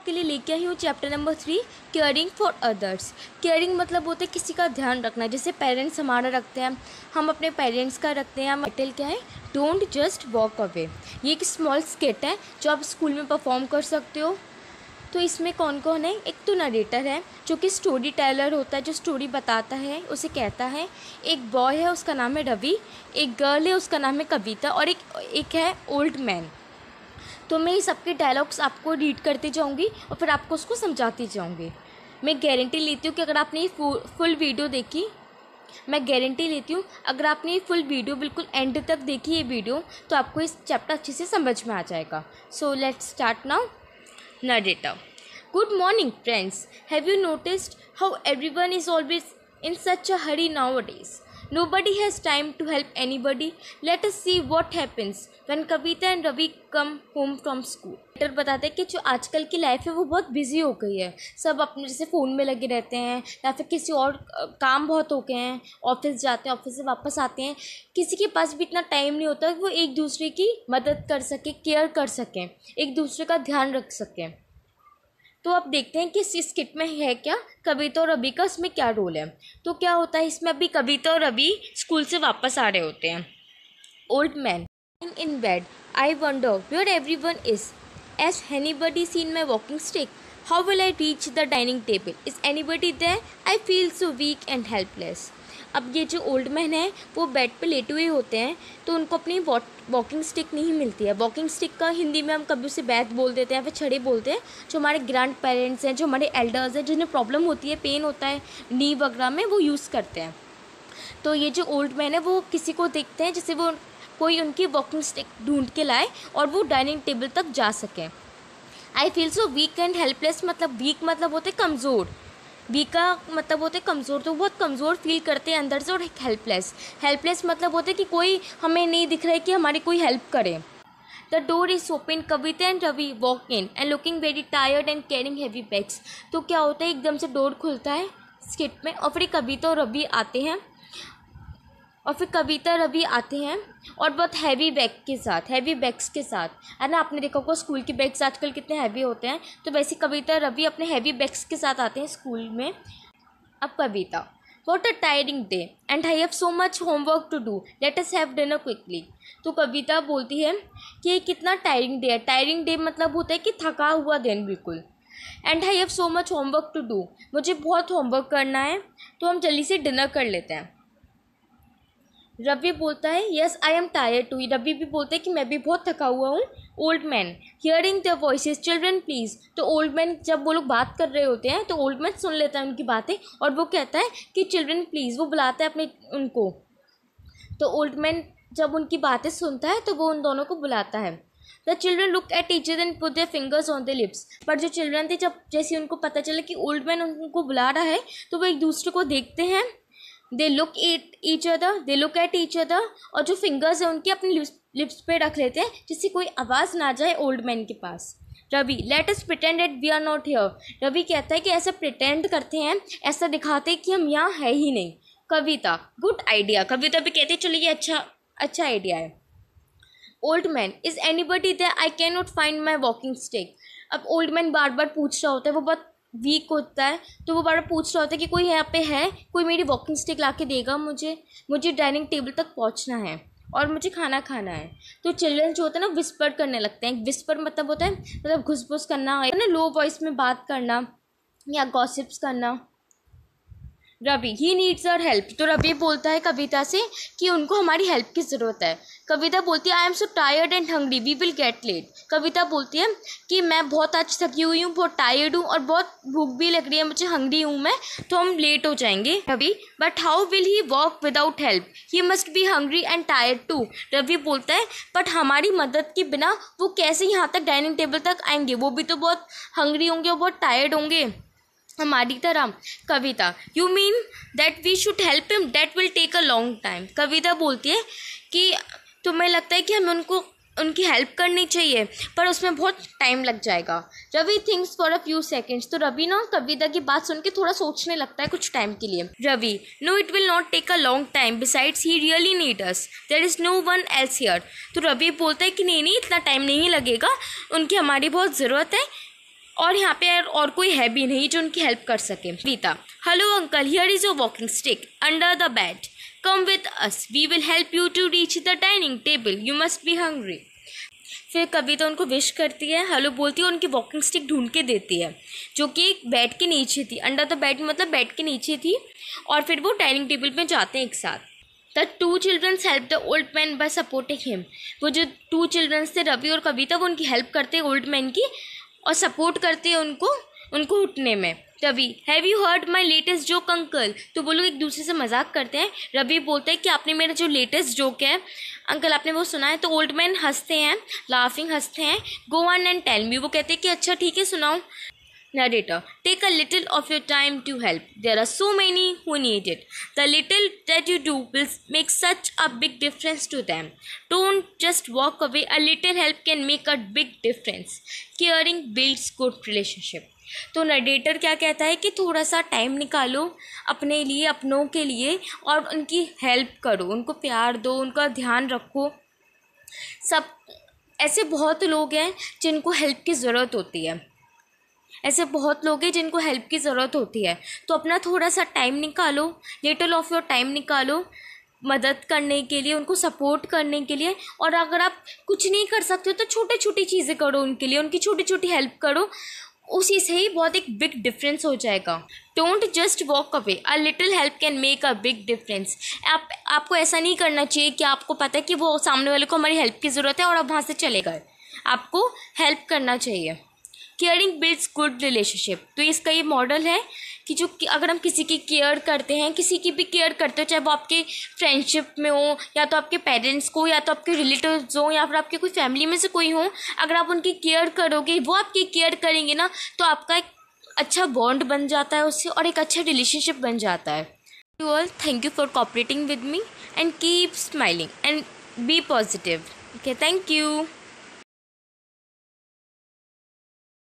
के लिए लेके आई हूँ chapter number 3 caring for others. Caring मतलब होता है किसी का ध्यान रखना। जैसे पेरेंट्स हमारा रखते हैं, हम अपने पेरेंट्स का रखते हैं। टाइटल क्या है? Don't just walk away. ये एक स्मॉल स्किट है जो आप स्कूल में परफॉर्म कर सकते हो। तो इसमें कौन कौन है? एक तो नरेटर है जो कि स्टोरी टेलर होता है, जो स्टोरी बताता है, उसे कहता है। एक बॉय है, उसका नाम है रवि। एक गर्ल है, उसका नाम है कविता। और एक है ओल्ड मैन। तो मैं ये सबके डायलॉग्स आपको रीड करती जाऊंगी और फिर आपको उसको समझाती जाऊंगी। मैं गारंटी लेती हूँ कि अगर आपने ये फुल वीडियो देखी, मैं गारंटी लेती हूँ अगर आपने ये फुल वीडियो बिल्कुल एंड तक देखी ये वीडियो, तो आपको इस चैप्टर अच्छे से समझ में आ जाएगा। So let's start now. Narrator. Good morning, friends. Have you noticed how everyone is always in such a hurry nowadays? Nobody has time to help anybody. Let us see what happens when Kavita and Ravi come home from school. Narrator बताते हैं कि जो आजकल की life है वो बहुत busy हो गई है। सब अपने जैसे फ़ोन में लगे रहते हैं या फिर किसी और काम बहुत हो गए हैं। ऑफिस जाते हैं, ऑफिस से वापस आते हैं, किसी के पास भी इतना टाइम नहीं होता कि वो एक दूसरे की मदद कर सके, केयर कर सकें, एक दूसरे का ध्यान रख सकें। तो अब देखते हैं कि इस स्किट में है क्या, कविता और रवि का इसमें क्या रोल है। तो क्या होता है इसमें, अभी कविता और रवि स्कूल से वापस आ रहे होते हैं। Old man in bed, I wonder where everyone is, has anybody seen my walking stick, how will I reach the dining table, is anybody there, I feel so weak and helpless. अब ये जो old man है वो bed पे लेटे हुए होते हैं, तो उनको अपनी वॉकिंग स्टिक नहीं मिलती है। वॉकिंग स्टिक का हिंदी में हम कभी उसे बैग बोल देते हैं, फिर छड़े बोलते हैं। जो हमारे ग्रैंड पेरेंट्स हैं, जो हमारे एल्डर्स हैं, जिन्हें प्रॉब्लम होती है, पेन होता है नी वगैरह में, वो यूज़ करते हैं। तो ये जो ओल्ड मैन है वो किसी को देखते हैं जैसे वो कोई उनकी वॉकिंग स्टिक ढूंढ के लाए और वो डाइनिंग टेबल तक जा सकें। आई feel so weak and helpless, मतलब वीक मतलब होते कमज़ोर, वीक का मतलब होते कमज़ोर, तो बहुत कमज़ोर फील करते हैं अंदर से। और हेल्पलेस, हेल्पलेस मतलब होते कि कोई हमें नहीं दिख रहा है कि हमारी कोई हेल्प करे। The door is open, Kavita and Ravi walk in and looking very tired and carrying heavy bags. तो क्या होता है, एकदम से डोर खुलता है स्किट में और फिर कविता और रवि आते हैं और बहुत हैवी बैग्स के साथ, है ना। आपने देखा होगा स्कूल के बैग्स आजकल कितने हैवी होते हैं, तो वैसे कविता रवि अपने हैवी बैग्स के साथ आते हैं स्कूल में। अब Kavita, what a tiring day and I have so much homework to do, let us have dinner quickly. तो कविता बोलती है कि ये कितना टायरिंग डे है। टायरिंग डे मतलब होता है कि थका हुआ दिन बिल्कुल। And I have so much homework to do, मुझे बहुत होमवर्क करना है, तो हम जल्दी से डिनर कर लेते हैं। रवि बोलता है yes I am tired too, Ravi भी बोलते हैं कि मैं भी बहुत थका हुआ हूँ। Old man hearing the voices, children please. तो ओल्ड मैन जब वो लोग बात कर रहे होते हैं तो ओल्ड मैन सुन लेता है उनकी बातें और वो कहता है कि चिल्ड्रन प्लीज़, वो बुलाता है अपने उनको। तो ओल्ड मैन जब उनकी बातें सुनता है तो वो उन दोनों को बुलाता है। The children look at each other and put their fingers on their lips. पर जो चिल्ड्रन थे, जब जैसे उनको पता चला कि ओल्ड मैन उनको बुला रहा है, तो वो एक दूसरे को देखते हैं। They look at each other, और जो फिंगर्स है उनकी अपनी लिप्स पे रख लेते हैं जिससे कोई आवाज़ ना जाए ओल्ड मैन के पास। Ravi, let us pretend that we are not here. Ravi कहता है कि ऐसा प्रिटेंड करते हैं, ऐसा दिखाते हैं कि हम यहाँ है ही नहीं। कविता, गुड आइडिया। कविता भी कहते हैं चलो ये अच्छा आइडिया है। Old man, is anybody there, I can not find my walking stick. अब ओल्ड मैन बार बार पूछ रहा होता है, वो बहुत वीक होता है, तो वो बार बार पूछ रहा होता है कि कोई यहाँ पे है, कोई मेरी वॉकिंग स्टिक ला के देगा मुझे डाइनिंग टेबल तक पहुँचना है और मुझे खाना खाना है। तो चिल्ड्रन जो होता है ना, विस्पर करने लगते हैं। विस्पर मतलब होता है मतलब घुस करना, है ना, लो वॉइस में बात करना या गॉसिप्स करना। Ravi, he needs our help. तो रवि बोलता है कविता से कि उनको हमारी हेल्प की ज़रूरत है। कविता बोलती है I am so tired and hungry, we will get late. Kavita बोलती है कि मैं बहुत आज थकी हुई हूँ, बहुत टायर्ड हूँ और बहुत भूख भी लग रही है, मुझे हंग्री हूँ मैं, तो हम लेट हो जाएंगे। Ravi, but how will he walk without help, he must be hungry and tired too. Ravi बोलता है बट हमारी मदद के बिना वो कैसे यहाँ तक डाइनिंग टेबल तक आएंगे, वो भी तो बहुत हंग्री होंगे और बहुत टायर्ड होंगे हमारी तरह। Kavita, you mean that we should help him, that will take a long time. Kavita बोलती है कि तुम्हें लगता है कि हमें उनकी हेल्प करनी चाहिए पर उसमें बहुत टाइम लग जाएगा। Ravi thinks for a few seconds. तो रवि ना कविता की बात सुन के थोड़ा सोचने लगता है कुछ टाइम के लिए। Ravi, no it will not take a long time, besides he really need us, there is no one else here. तो रवि बोलता है कि नहीं इतना टाइम नहीं लगेगा, उनकी हमारी बहुत ज़रूरत है, और यहाँ पे और कोई है भी नहीं जो उनकी हेल्प कर सके। Rita, hello uncle, here is your walking stick under the bed, come with us, we will help you to reach the dining table, you must be hungry. फिर कविता उनको विश करती है, हेलो बोलती है, उनकी वॉकिंग स्टिक ढूंढ के देती है जो कि बेड के नीचे थी। अंडर द बेड मतलब बेड के नीचे थी। और फिर वो डाइनिंग टेबल पे जाते हैं एक साथ। The two childrens help the old man by supporting him. वो जो टू चिल्ड्रंस थे, रवि और कविता, वो उनकी हेल्प करते हैं ओल्ड मैन की और सपोर्ट करते हैं उनको उठने में। Ravi, have you heard my latest joke uncle? तो वो लोग एक दूसरे से मजाक करते हैं। रवि बोलता है कि आपने मेरा जो लेटेस्ट जोक है अंकल, आपने वो सुना है? तो ओल्ड मैन हंसते हैं, लाफिंग हंसते हैं। Go on and tell me. वो कहते हैं कि अच्छा ठीक है, सुनाओ। Narrator, take a little of your time to help. There are so many who need it. The little that you do will make such a big difference to them. Don't just walk away. A little help can make a big difference. Caring builds good relationship. तो narrator क्या कहता है कि थोड़ा सा time निकालो अपने लिए, अपनों के लिए, और उनकी हेल्प करो, उनको प्यार दो, उनका ध्यान रखो। सब ऐसे बहुत लोग हैं जिनको हेल्प की ज़रूरत होती है, ऐसे बहुत लोग हैं जिनको हेल्प की ज़रूरत होती है। तो अपना थोड़ा सा टाइम निकालो, लिटिल ऑफ योर टाइम निकालो मदद करने के लिए, उनको सपोर्ट करने के लिए। और अगर आप कुछ नहीं कर सकते हो तो छोटी छोटी चीज़ें करो उनके लिए, उनकी छोटी छोटी हेल्प करो, उसी से ही बहुत एक बिग डिफरेंस हो जाएगा। Don't just walk away, a little help can make a big difference. आपको ऐसा नहीं करना चाहिए कि आपको पता है कि वो सामने वाले को हमारी हेल्प की ज़रूरत है और आप वहाँ से चले गए। आपको हेल्प करना चाहिए। Caring builds good relationship. तो इसका ये मॉडल है कि जो अगर हम किसी की केयर करते हैं, किसी की भी केयर करते हो, चाहे वो आपके फ्रेंडशिप में हो, या तो आपके पेरेंट्स को, या तो आपके रिलेटिव्स हो, या फिर आपके कोई फैमिली में से कोई हो, अगर आप उनकी केयर करोगे, वो आपकी केयर करेंगे ना, तो आपका एक अच्छा बॉन्ड बन जाता है उससे और एक अच्छा रिलेशनशिप बन जाता है। You all, thank you for cooperating with me and keep smiling and be positive. Okay, thank you.